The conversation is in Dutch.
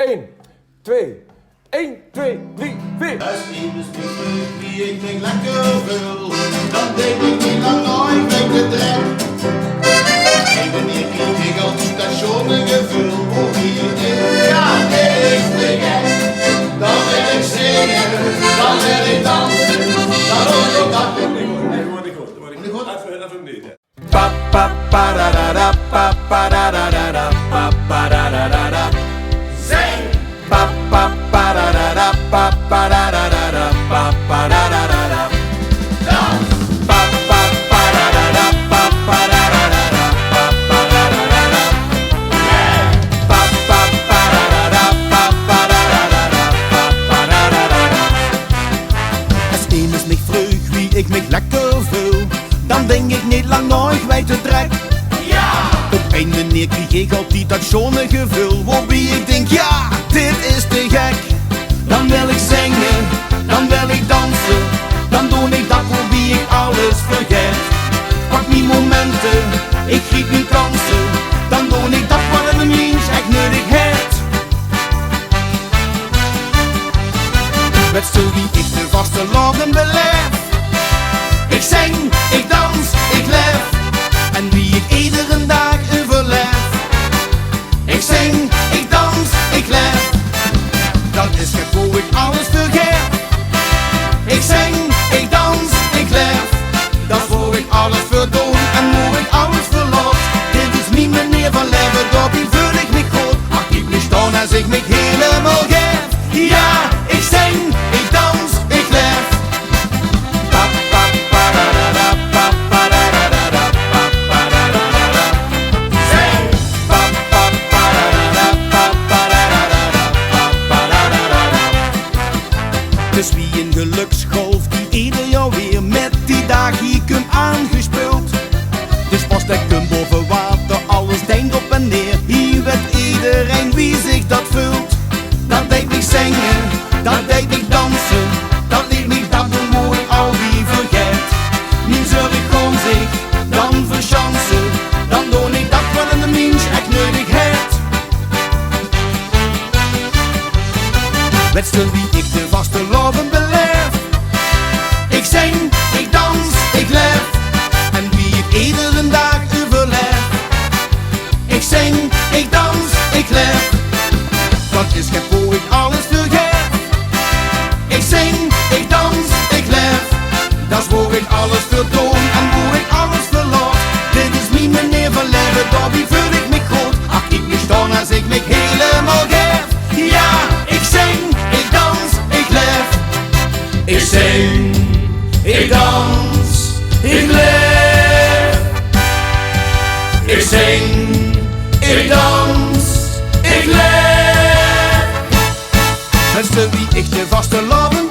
1, 2, 1, 2, 3, 4. Als Venus niet vult wie ik denk lekker vul, dan denk ik niet lang nooit met de drek. En wanneer krijg ik al die stationen gevuld, hoe hier is, ja, dit is te gek. Dan wil ik zingen, dan wil ik dansen, dan hoor ik dat. Ik hoor even niet. Pa pa pa da da da pa pa da da da da pa pa da da da da. Zing! Pa pa pa da da da pa pa da da da da pa pa da da da da. Dans! Pa pa pa da da da pa pa da da da da pa pa da da da da. Pa pa pa da da da pa pa da da da da pa pa da da da da. Als Venus mich früh, wie ich mich lekker fühl, dan denk ik niet lang nooit kwijt de trek. Ja! Op een manier krijg ik altijd dat schone gevoel, waarbij ik denk, ja, dit is te gek. Dan wil ik zingen, dan wil ik dansen, dan doe ik dat waarbij ik alles vergeet. Pak mijn momenten, ik giet mijn kansen, dan doe ik dat wat een mens echt nodig heeft. Met zo wie ik de vaste lagen beleef. Ik zing, ik dans, ik leef, en wie ik iedere dag overleef. Ik zing, ik dans, ik leef, dat is het hoe ik alles vergeet. Ik zing, ik dans, ik leef, dat is hoe ik alles verdoen en hoe ik alles verloot. Dit is mijn manier van leven, daarbij voel ik me goed. Ach, ik me staan als ik me helemaal geef. Ja, ik zing, ik dans, ik leef. Dus wie een geluksgolf die ieder jaar weer met die dagieken aangespeeld. Dus pas dat ik boven water, alles denkt op en neer. Hier weet iedereen wie zich dat vult. Dat deed ik zingen, dat deed ik dansen, dat liet niet dat doen mooi al wie vergeet. Nu zul ik gewoon zich dan verschansen, dan doe ik dat wat een mens echt nodig heeft. Wetsel wie ik de vaste loven beleef. Ik zing, ik dans, ik leef, en wie ik iedere dag overleef. Ik zing, ik dans, ik leef, dat is het hoe ik alles vergeet. Ik zing, ik dans, ik leef, dat is hoe ik alles verdoen en hoe ik alles verloot. Dit is mijn manier van leven, daarbij voel ik me goed. Ach, ik me staan als ik me helemaal geef. Ja, ik zing, ik dans, ik leef. Ik zing, ik dans, ik leef. Ik zing, ik dans, ik leef. Mensen wie ik de vaste loven